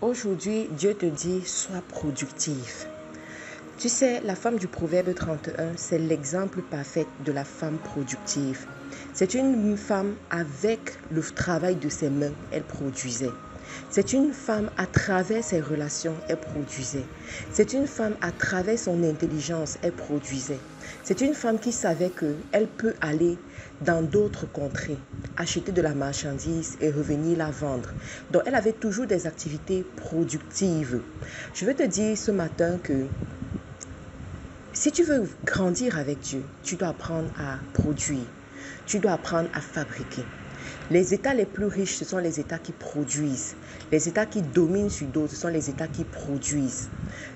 Aujourd'hui, Dieu te dit, sois productive. Tu sais, la femme du Proverbe 31, c'est l'exemple parfait de la femme productive. C'est une femme avec le travail de ses mains, elle produisait. C'est une femme à travers ses relations, elle produisait. C'est une femme à travers son intelligence, elle produisait. C'est une femme qui savait qu'elle peut aller dans d'autres contrées, acheter de la marchandise et revenir la vendre. Donc, elle avait toujours des activités productives. Je veux te dire ce matin que si tu veux grandir avec Dieu, tu dois apprendre à produire. Tu dois apprendre à fabriquer. Les États les plus riches, ce sont les États qui produisent. Les États qui dominent sur d'autres, ce sont les États qui produisent.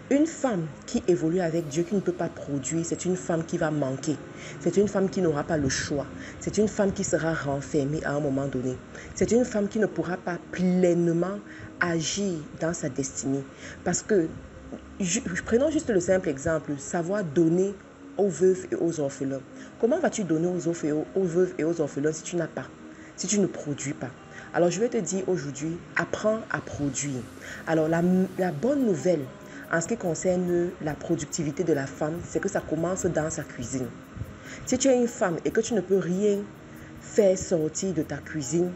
Une femme qui évolue avec Dieu, qui ne peut pas produire, c'est une femme qui va manquer. C'est une femme qui n'aura pas le choix. C'est une femme qui sera renfermée à un moment donné. C'est une femme qui ne pourra pas pleinement agir dans sa destinée. Parce que, prenons juste le simple exemple, savoir donner aux veuves et aux orphelins. Comment vas-tu donner aux veuves et aux orphelins si tu n'as pas? Si tu ne produis pas. Alors je vais te dire aujourd'hui, apprends à produire. Alors la bonne nouvelle en ce qui concerne la productivité de la femme, c'est que ça commence dans sa cuisine. Si tu es une femme et que tu ne peux rien faire sortir de ta cuisine,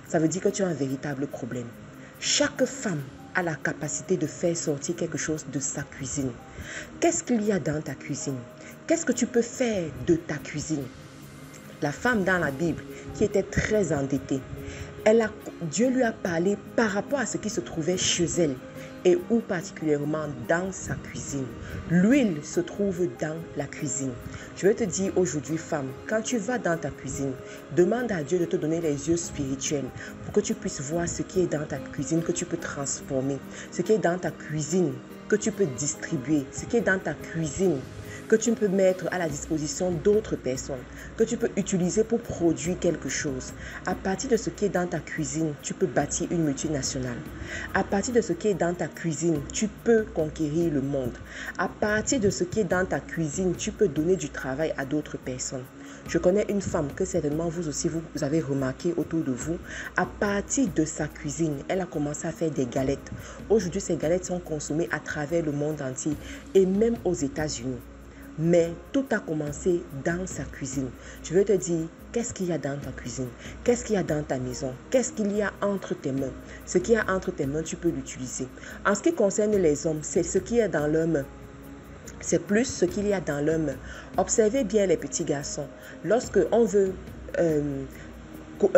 ça veut dire que tu as un véritable problème. Chaque femme a la capacité de faire sortir quelque chose de sa cuisine. Qu'est-ce qu'il y a dans ta cuisine? Qu'est-ce que tu peux faire de ta cuisine? La femme dans la Bible qui était très endettée, Dieu lui a parlé par rapport à ce qui se trouvait chez elle et ou particulièrement dans sa cuisine. L'huile se trouve dans la cuisine. Je vais te dire aujourd'hui, femme, quand tu vas dans ta cuisine, demande à Dieu de te donner les yeux spirituels pour que tu puisses voir ce qui est dans ta cuisine, que tu peux transformer, ce qui est dans ta cuisine, que tu peux distribuer, ce qui est dans ta cuisine, que tu peux mettre à la disposition d'autres personnes, que tu peux utiliser pour produire quelque chose. À partir de ce qui est dans ta cuisine, tu peux bâtir une multinationale. À partir de ce qui est dans ta cuisine, tu peux conquérir le monde. À partir de ce qui est dans ta cuisine, tu peux donner du travail à d'autres personnes. Je connais une femme que certainement vous aussi, vous avez remarqué autour de vous. À partir de sa cuisine, elle a commencé à faire des galettes. Aujourd'hui, ces galettes sont consommées à travers le monde entier et même aux États-Unis. Mais tout a commencé dans sa cuisine. Je veux te dire, qu'est-ce qu'il y a dans ta cuisine? Qu'est-ce qu'il y a dans ta maison? Qu'est-ce qu'il y a entre tes mains? Ce qu'il y a entre tes mains, tu peux l'utiliser. En ce qui concerne les hommes, c'est ce qui est dans leurs mains. C'est plus ce qu'il y a dans leurs mains. Observez bien les petits garçons. Lorsque on veut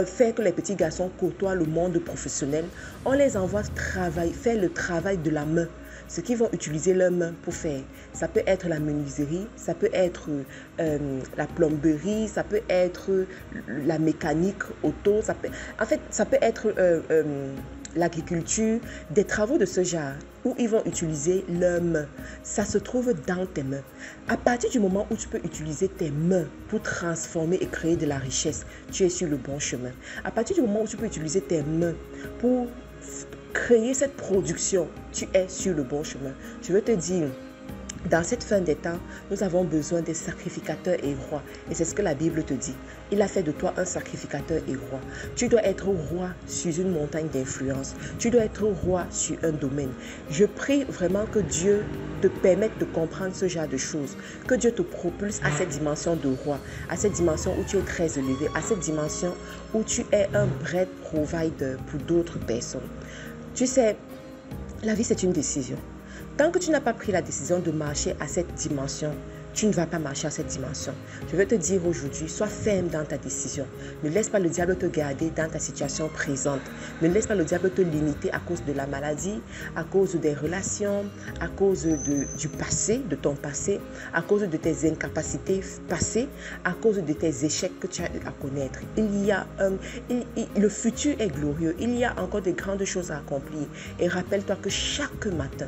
faire que les petits garçons côtoient le monde professionnel, on les envoie faire le travail de la main. Ce qu'ils vont utiliser leurs mains pour faire. Ça peut être la menuiserie, ça peut être la plomberie, ça peut être la mécanique auto, ça peut être l'agriculture, des travaux de ce genre où ils vont utiliser leurs mains. Ça se trouve dans tes mains. À partir du moment où tu peux utiliser tes mains pour transformer et créer de la richesse, tu es sur le bon chemin. À partir du moment où tu peux utiliser tes mains pour créer cette production, tu es sur le bon chemin. Je veux te dire, dans cette fin des temps, nous avons besoin des sacrificateurs et rois. Et c'est ce que la Bible te dit. Il a fait de toi un sacrificateur et roi. Tu dois être roi sur une montagne d'influence. Tu dois être roi sur un domaine. Je prie vraiment que Dieu te permette de comprendre ce genre de choses. Que Dieu te propulse à cette dimension de roi. À cette dimension où tu es très élevé. À cette dimension où tu es un bread provider pour d'autres personnes. Tu sais, la vie c'est une décision. Tant que tu n'as pas pris la décision de marcher à cette dimension, tu ne vas pas marcher à cette dimension. Je veux te dire aujourd'hui, sois ferme dans ta décision. Ne laisse pas le diable te garder dans ta situation présente. Ne laisse pas le diable te limiter à cause de la maladie, à cause des relations, à cause du passé, de ton passé, à cause de tes incapacités passées, à cause de tes échecs que tu as eu à connaître. Le futur est glorieux. Il y a encore de grandes choses à accomplir. Et rappelle-toi que chaque matin,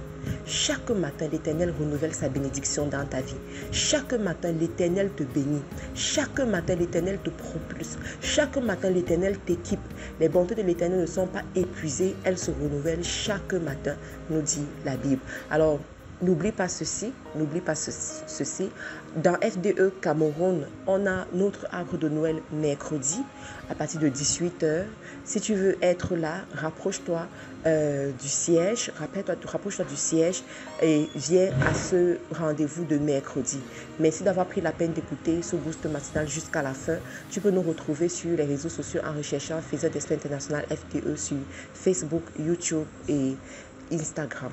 l'Éternel renouvelle sa bénédiction dans ta vie. Chaque matin, l'Éternel te bénit. Chaque matin, l'Éternel te propulse. Chaque matin, l'Éternel t'équipe. Les bontés de l'Éternel ne sont pas épuisées. Elles se renouvellent chaque matin, nous dit la Bible. Alors, n'oublie pas ceci. Dans FDE Cameroun, on a notre arbre de Noël mercredi à partir de 18h. Si tu veux être là, rapproche-toi du siège. Rapproche-toi du siège et viens à ce rendez-vous de mercredi. Merci d'avoir pris la peine d'écouter ce boost matinal jusqu'à la fin. Tu peux nous retrouver sur les réseaux sociaux en recherchant Faiseur d'Esprit International FDE sur Facebook, YouTube et Instagram.